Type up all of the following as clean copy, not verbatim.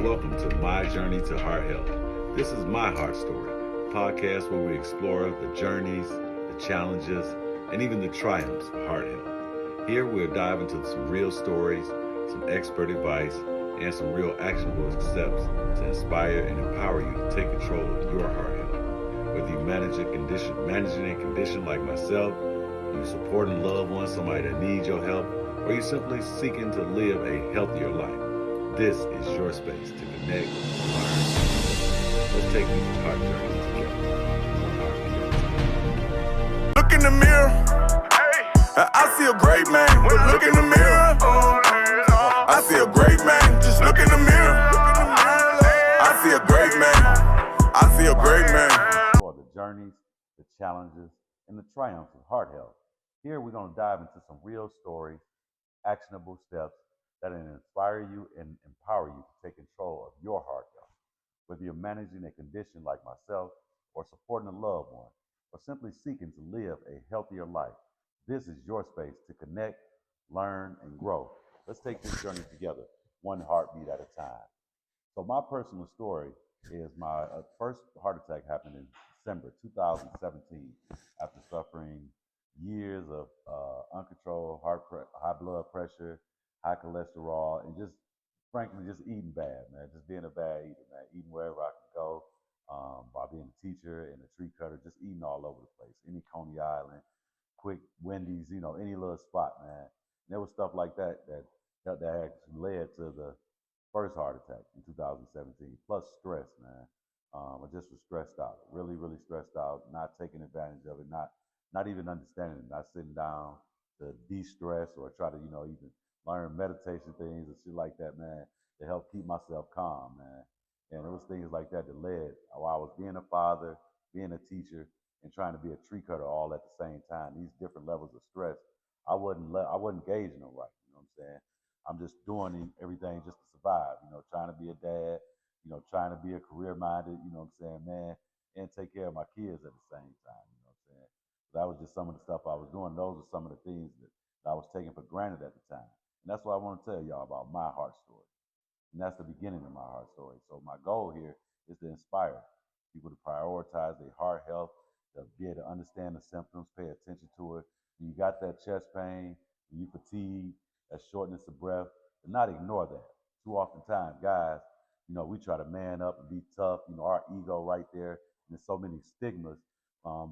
Welcome to My Journey to Heart Health. This is my heart story, a podcast where we explore the journeys, the challenges, and even the triumphs of heart health. Here we'll dive into some real stories, some expert advice, and some real actionable steps to inspire and empower you to take control of your heart health. Whether you managing a condition like myself, you supporting a loved one, somebody that needs your help, or you're simply seeking to live a healthier life, this is your space to connect, learn, and grow. Let's take these heart journeys together. Look in the mirror, I see a great man, but look in the mirror. I see a great man, just look in the mirror. I see a great man, I see a great man. For the journeys, the challenges, and the triumphs of heart health. Here we're going to dive into some real stories, actionable steps that will inspire you and empower you to take control of your heart health. Whether you're managing a condition like myself, or supporting a loved one, or simply seeking to live a healthier life, this is your space to connect, learn, and grow. Let's take this journey together, one heartbeat at a time. So my personal story is my first heart attack happened in December 2017 after suffering years of uncontrolled high blood pressure, high cholesterol, and just frankly just eating bad, man. Just being a bad eater, man. Eating wherever I could go, by being a teacher and a tree cutter, just eating all over the place. Any Coney Island, quick Wendy's, any little spot, man. And there was stuff like that actually led to the first heart attack in 2017, plus stress, man. I just was stressed out, really, really stressed out, not taking advantage of it, not even understanding it, not sitting down to de-stress or try to, even learn meditation things and shit like that, man, to help keep myself calm, man. And it was things like that that led while I was being a father, being a teacher, and trying to be a tree cutter all at the same time. These different levels of stress, I wasn't gauging them right. You know what I'm saying? I'm just doing everything just to survive. Trying to be a dad, trying to be a career minded. You know what I'm saying, man, and take care of my kids at the same time. You know what I'm saying? That was just some of the stuff I was doing. Those are some of the things that I was taking for granted at the time. And that's what I want to tell y'all about my heart story. And that's the beginning of my heart story. So my goal here is to inspire people to prioritize their heart health, to be able to understand the symptoms, pay attention to it. When you got that chest pain, when you fatigue, that shortness of breath, to not ignore that. Too often times, guys, we try to man up and be tough, our ego right there. And there's so many stigmas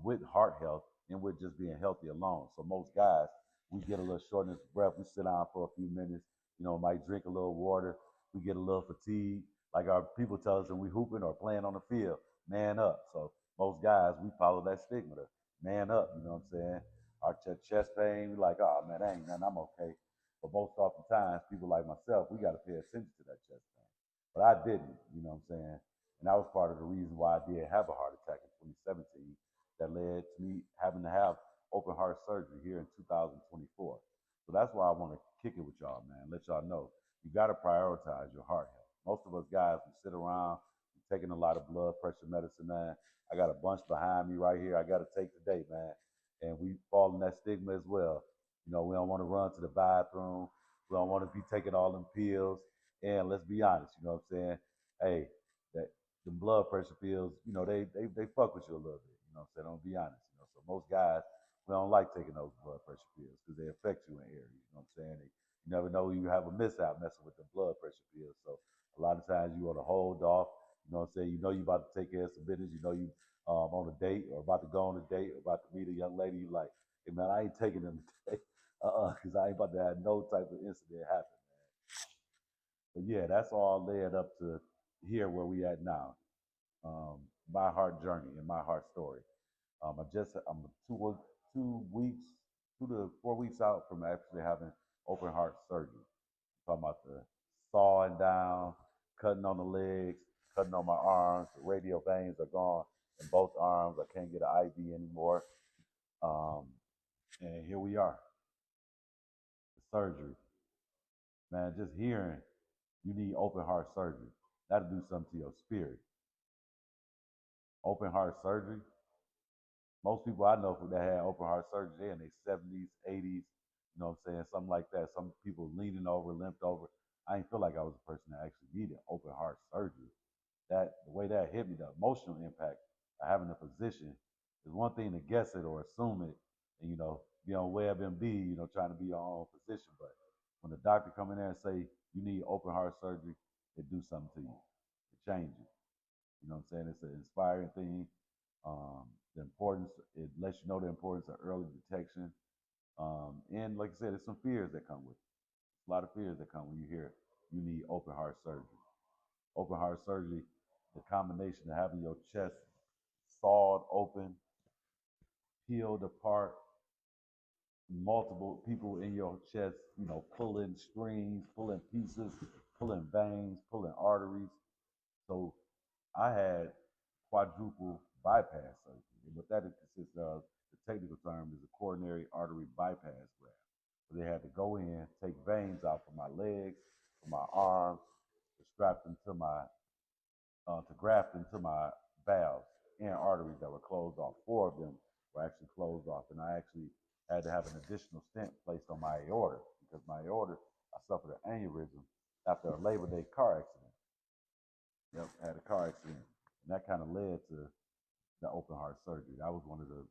with heart health and with just being healthy alone. So most guys, we get a little shortness of breath, we sit down for a few minutes, might drink a little water, we get a little fatigue. Like our people tell us when we hooping or playing on the field, man up. So most guys, we follow that stigma to man up, you know what I'm saying? Our chest pain, we like, oh man, that ain't nothing, I'm okay. But most oftentimes, people like myself, we got to pay attention to that chest pain. But I didn't, you know what I'm saying? And that was part of the reason why I did have a heart attack in 2017 that led to me having to have open heart surgery here in 2024. So that's why I want to kick it with y'all, man. Let y'all know you got to prioritize your heart health. Most of us guys, we sit around taking a lot of blood pressure medicine, man. I got a bunch behind me right here I got to take today, man. And we fall in that stigma as well. We don't want to run to the bathroom. We don't want to be taking all them pills. And let's be honest, you know what I'm saying? Hey, that the blood pressure pills, they fuck with you a little bit. You know what I'm saying? Don't be honest. So most guys, we don't like taking those blood pressure pills because they affect you in areas. You know what I'm saying? You never know when you have a mishap messing with the blood pressure pills. So a lot of times you want to hold off. You know what I'm saying? You know you about to take care of some business. You know you on a date or about to go on a date or about to meet a young lady. You like, hey man, I ain't taking them today. Because I ain't about to have no type of incident happen, man. But yeah, that's all led up to here where we at now. My heart journey and my heart story. I'm 2 weeks, 2 to 4 weeks out from actually having open heart surgery. I'm talking about the sawing down, cutting on the legs, cutting on my arms. The radial veins are gone in both arms. I can't get an IV anymore. Um, and here we are, the surgery. Man, just hearing you need open heart surgery, that'll do something to your spirit. Open heart surgery, most people I know that had open heart surgery, they're in their 70s, 80s, you know what I'm saying, something like that. Some people leaning over, limped over. I didn't feel like I was a person that actually needed open heart surgery. That the way that hit me, the emotional impact of having a physician is one thing to guess it or assume it, and be on WebMD, trying to be your own physician. But when the doctor come in there and say you need open heart surgery, it do something to you. It changes you. You know what I'm saying? It's an inspiring thing. The importance, it lets you know the importance of early detection. And like I said, there's some fears that come with it. A lot of fears that come when you hear you need open heart surgery. Open heart surgery, the combination of having your chest sawed open, peeled apart, multiple people in your chest, pulling strings, pulling pieces, pulling veins, pulling arteries. So I had quadruple bypass surgery. And what that consists of, the technical term is a coronary artery bypass graft. So they had to go in, take veins out from my legs, from my arms, to strap them to to graft them to my valves and arteries that were closed off. Four of them were actually closed off, and I actually had to have an additional stent placed on my aorta because my aorta, I suffered an aneurysm after a Labor Day car accident. Yep, I had a car accident, and that kind of led to the open heart surgery. That was one of the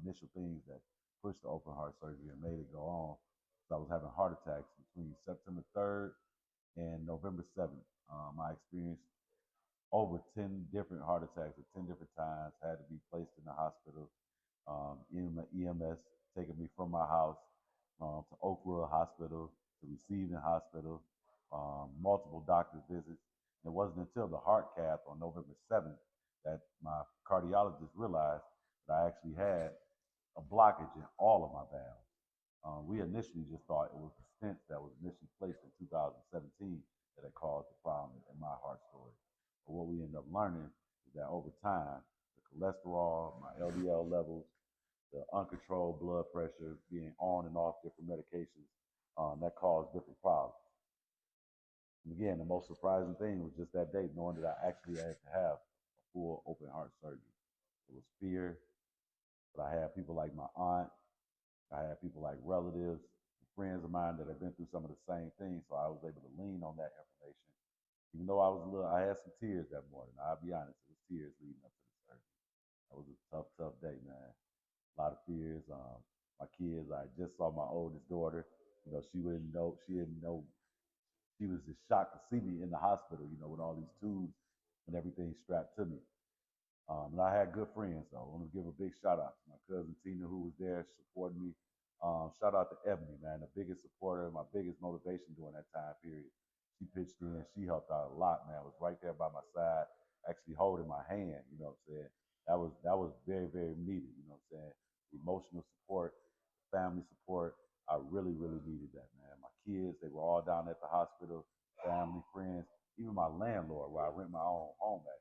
initial things that pushed the open heart surgery and made it go on. So I was having heart attacks between September 3rd and November 7th. I experienced over 10 different heart attacks at 10 different times, had to be placed in the hospital, EMS taking me from my house to Oakwood Hospital, to Receiving Hospital, multiple doctor's visits. And it wasn't until the heart cath on November 7th that my cardiologist realized that I actually had a blockage in all of my valves. We initially just thought it was the stents that was initially placed in 2017 that had caused the problem in my heart story. But what we ended up learning is that over time, the cholesterol, my LDL levels, the uncontrolled blood pressure, being on and off different medications, that caused different problems. And again, the most surprising thing was just that day, knowing that I actually had to have a full open heart surgery. It was fear, but I had people like my aunt, I had people like relatives, friends of mine that had been through some of the same things, so I was able to lean on that information. Even though I had some tears that morning. I'll be honest, it was tears leading up to the surgery. That was a tough, tough day, man. A lot of fears. My kids, I just saw my oldest daughter. She didn't know. She was just shocked to see me in the hospital, with all these tubes and everything strapped to me. And I had good friends, though. I want to give a big shout out to my cousin Tina, who was there supporting me. Shout out to Ebony, man, the biggest supporter, my biggest motivation during that time period. She pitched in, she helped out a lot, man. Was right there by my side, actually holding my hand. You know what I'm saying? That was very, very needed. You know what I'm saying? Emotional support, family support. I really, really needed that, man. My kids, they were all down at the hospital, family, friends, even my landlord, where I rent my own home at.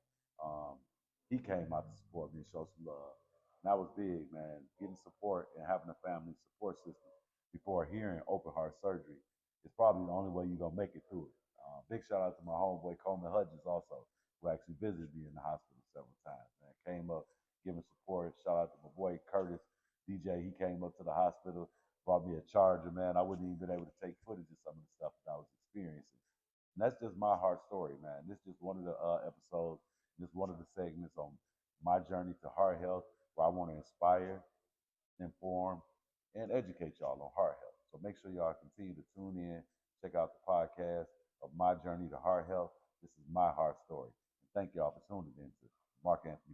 He came out to support me and show some love. And that was big, man. Getting support and having a family support system before hearing open heart surgery is probably the only way you're gonna make it through it. Big shout out to my homeboy Coleman Hudgens also, who actually visited me in the hospital several times. Man, came up giving support. Shout out to my boy Curtis DJ. He came up to the hospital, brought me a charger. Man, I wouldn't even been able to take footage of some of the stuff that I was experiencing. And that's just my heart story, man. This is just one of the episodes. This is one of the segments on my journey to heart health, where I want to inspire, inform, and educate y'all on heart health. So make sure y'all continue to tune in, check out the podcast of my journey to heart health. This is my heart story. And thank y'all for tuning in to Mark Anthony